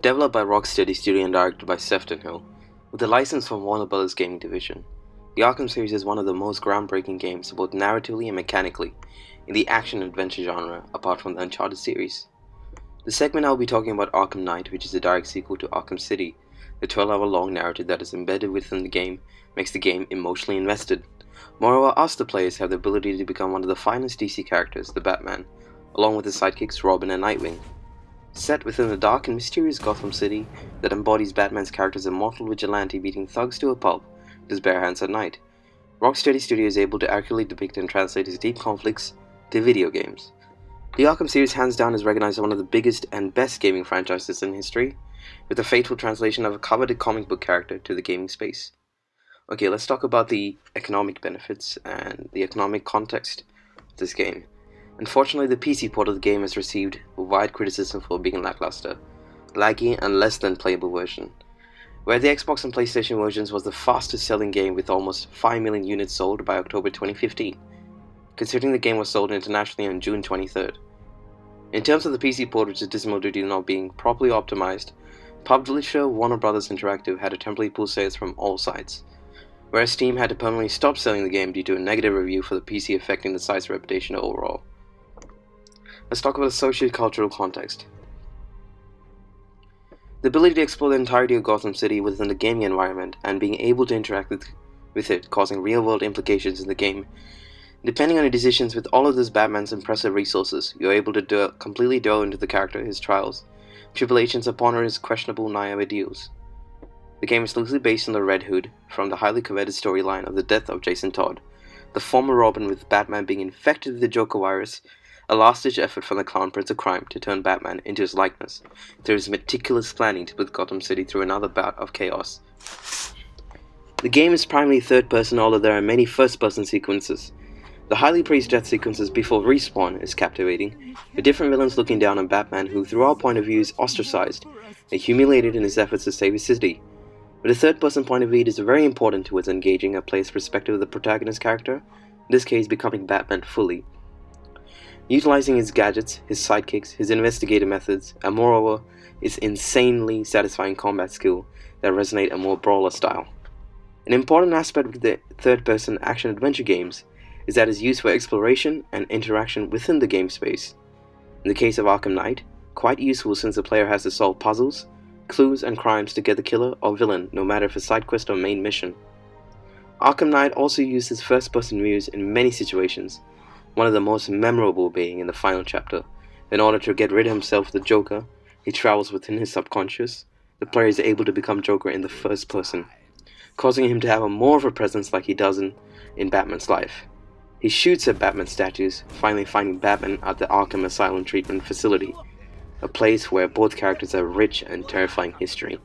Developed by Rocksteady Studio and directed by Sefton Hill, with a license from Warner Bros. Gaming Division, the Arkham series is one of the most groundbreaking games both narratively and mechanically in the action-adventure genre apart from the Uncharted series. The segment I will be talking about Arkham Knight, which is a direct sequel to Arkham City. The 12-hour long narrative that is embedded within the game makes the game emotionally invested. Moreover, us the players have the ability to become one of the finest DC characters, the Batman, along with his sidekicks Robin and Nightwing. Set within a dark and mysterious Gotham City that embodies Batman's character as a mortal vigilante beating thugs to a pulp with his bare hands at night, Rocksteady Studio is able to accurately depict and translate his deep conflicts to video games. The Arkham series hands down is recognized as one of the biggest and best gaming franchises in history, with a faithful translation of a coveted comic book character to the gaming space. Okay, let's talk about the economic benefits and the economic context of this game. Unfortunately, the PC port of the game has received wide criticism for being lackluster, laggy, and less than playable version. Where the Xbox and PlayStation versions was the fastest selling game with almost 5 million units sold by October 2015, considering the game was sold internationally on June 23rd. In terms of the PC port, which is dismal due to not being properly optimized, publisher Warner Bros. Interactive had to temporarily pull sales from all sites, whereas Steam had to permanently stop selling the game due to a negative review for the PC affecting the site's reputation overall. Let's talk about the socio-cultural context. The ability to explore the entirety of Gotham City within the gaming environment and being able to interact with it causing real-world implications in the game. Depending on your decisions with all of this Batman's impressive resources, you're able to completely delve into the character, his trials, tribulations upon his questionable naive ideals. The game is loosely based on the Red Hood from the highly coveted storyline of the death of Jason Todd, the former Robin, with Batman being infected with the Joker virus, a last-ditch effort from the Clown Prince of Crime to turn Batman into his likeness, through his meticulous planning to put Gotham City through another bout of chaos. The game is primarily third-person, although there are many first-person sequences. The highly praised death sequences before respawn is captivating, with different villains looking down on Batman, who through our point of view is ostracized and humiliated in his efforts to save his city. But the third-person point of view is very important towards engaging a player's perspective of the protagonist character, in this case becoming Batman fully. Utilizing his gadgets, his sidekicks, his investigative methods, and moreover, his insanely satisfying combat skill that resonate a more brawler style. An important aspect of the third-person action-adventure games is that it is used for exploration and interaction within the game space. In the case of Arkham Knight, quite useful since the player has to solve puzzles, clues, and crimes to get the killer or villain, no matter if it's a side quest or main mission. Arkham Knight also uses first-person views in many situations, one of the most memorable being in the final chapter. In order to get rid of himself of the Joker, he travels within his subconscious. The player is able to become Joker in the first person, causing him to have more of a presence like he does in Batman's life. He shoots at Batman statues, finally finding Batman at the Arkham Asylum Treatment Facility, a place where both characters have rich and terrifying history.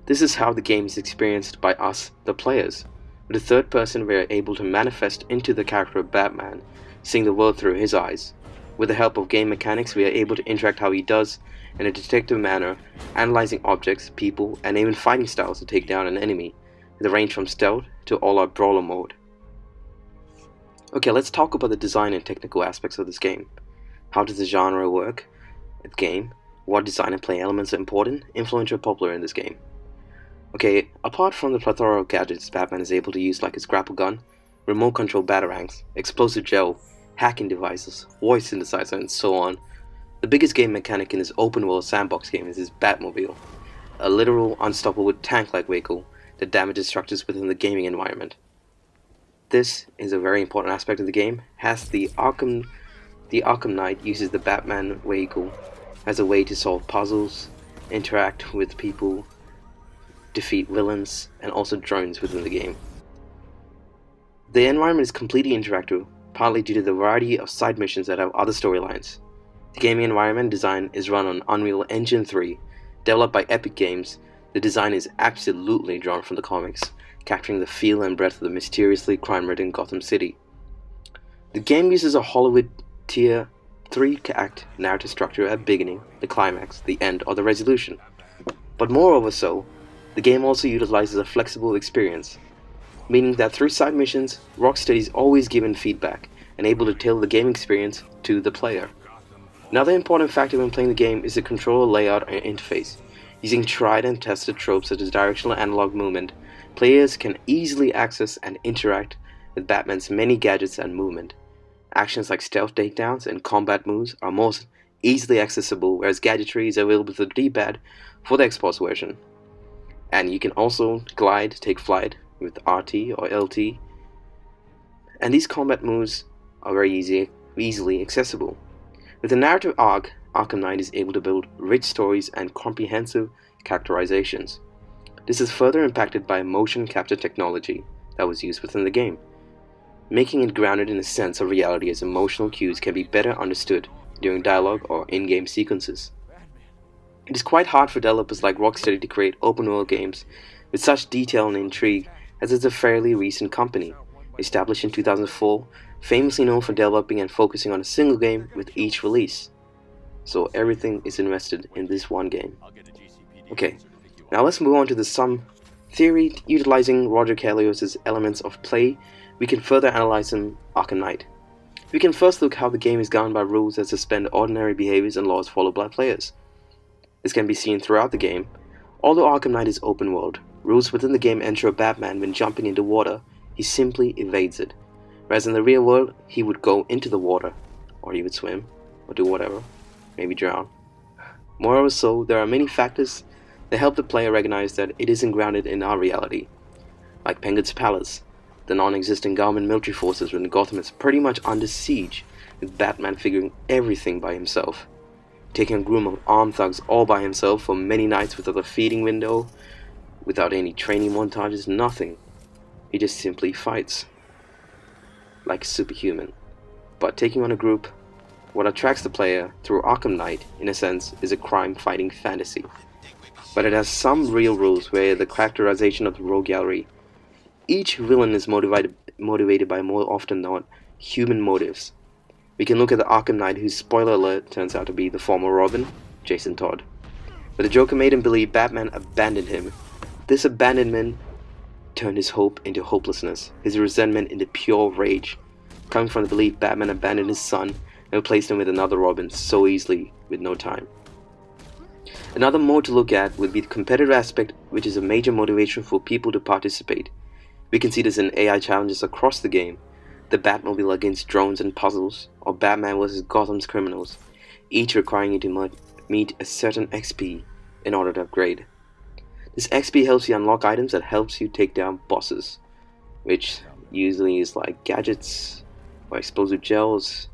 This is how the game is experienced by us, the players. With the third person, we are able to manifest into the character of Batman, seeing the world through his eyes. With the help of game mechanics, we are able to interact how he does in a detective manner, analyzing objects, people, and even fighting styles to take down an enemy, with a range from stealth to all-out brawler mode. Okay, let's talk about the design and technical aspects of this game. How does the genre work at the game? What design and play elements are important, influential, popular in this game? Okay, apart from the plethora of gadgets Batman is able to use like his grapple gun, remote control batarangs, explosive gel, hacking devices, voice synthesizer, and so on, the biggest game mechanic in this open world sandbox game is his Batmobile, a literal unstoppable tank-like vehicle that damages structures within the gaming environment. This is a very important aspect of the game, as the Arkham Knight uses the Batman vehicle as a way to solve puzzles, interact with people, defeat villains, and also drones within the game. The environment is completely interactive, partly due to the variety of side missions that have other storylines. The gaming environment design is run on Unreal Engine 3, developed by Epic Games. The design is absolutely drawn from the comics, capturing the feel and breadth of the mysteriously crime-ridden Gotham City. The game uses a Hollywood tier 3-act narrative structure at the beginning, the climax, the end, or the resolution. But moreover so, the game also utilizes a flexible experience, meaning that through side missions, Rocksteady is always given feedback and able to tailor the game experience to the player. Another important factor when playing the game is the controller layout and interface. Using tried and tested tropes such as directional analog movement, players can easily access and interact with Batman's many gadgets and movement. Actions like stealth takedowns and combat moves are most easily accessible, whereas gadgetry is available through the D-pad for the Xbox version. And you can also glide, take flight with RT or LT. And these combat moves are very easily accessible. With the narrative arc, Arkham Knight is able to build rich stories and comprehensive characterizations. This is further impacted by motion capture technology that was used within the game, making it grounded in a sense of reality as emotional cues can be better understood during dialogue or in-game sequences. It is quite hard for developers like Rocksteady to create open-world games with such detail and intrigue, as it's a fairly recent company, established in 2004, famously known for developing and focusing on a single game with each release. So everything is invested in this one game. Okay, now let's move on to some theory utilizing Roger Calios' elements of play. We can further analyze in Arkham Knight. We can first look how the game is governed by rules that suspend ordinary behaviors and laws followed by players. This can be seen throughout the game. Although Arkham Knight is open world, rules within the game ensure Batman when jumping into water, he simply evades it. Whereas in the real world, he would go into the water, or he would swim, or do whatever, maybe drown. Moreover so, there are many factors that help the player recognize that it isn't grounded in our reality. Like Penguin's Palace, the non-existent government military forces when Gotham is pretty much under siege, with Batman figuring everything by himself. Taking a group of armed thugs all by himself for many nights without a feeding window, without any training montages, nothing. He just simply fights. Like a superhuman. But taking on a group, what attracts the player through Arkham Knight, in a sense, is a crime-fighting fantasy. But it has some real rules where the characterization of the rogue gallery. Each villain is motivated by more often than not human motives. We can look at the Arkham Knight, whose spoiler alert turns out to be the former Robin, Jason Todd. But the Joker made him believe Batman abandoned him. This abandonment turned his hope into hopelessness, his resentment into pure rage, coming from the belief Batman abandoned his son and replaced him with another Robin so easily with no time. Another mode to look at would be the competitive aspect, which is a major motivation for people to participate. We can see this in AI challenges across the game, the Batmobile against drones and puzzles, or Batman vs Gotham's criminals, each requiring you to meet a certain XP in order to upgrade. This XP helps you unlock items that helps you take down bosses, which usually is like gadgets, or explosive gels,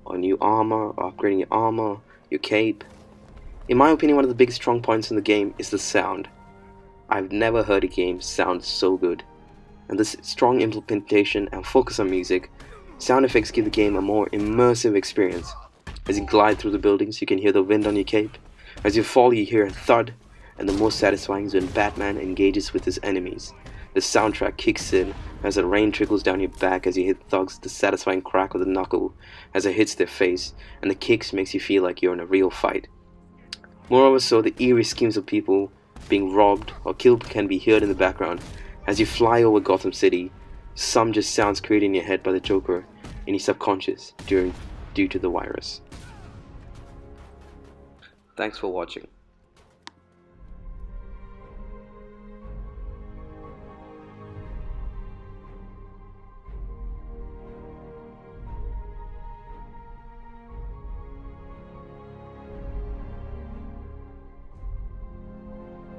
or new armor, or upgrading your armor, your cape. In my opinion, one of the biggest strong points in the game is the sound. I've never heard a game sound so good. And this strong implementation and focus on music, sound effects give the game a more immersive experience. As you glide through the buildings, you can hear the wind on your cape. As you fall, you hear a thud, and the most satisfying is when Batman engages with his enemies. The soundtrack kicks in as the rain trickles down your back as you hit thugs, the satisfying crack of the knuckle as it hits their face, and the kicks makes you feel like you're in a real fight. Moreover so, the eerie screams of people being robbed or killed can be heard in the background. As you fly over Gotham City, some just sounds created in your head by the Joker in your subconscious due to the virus. Thanks for watching.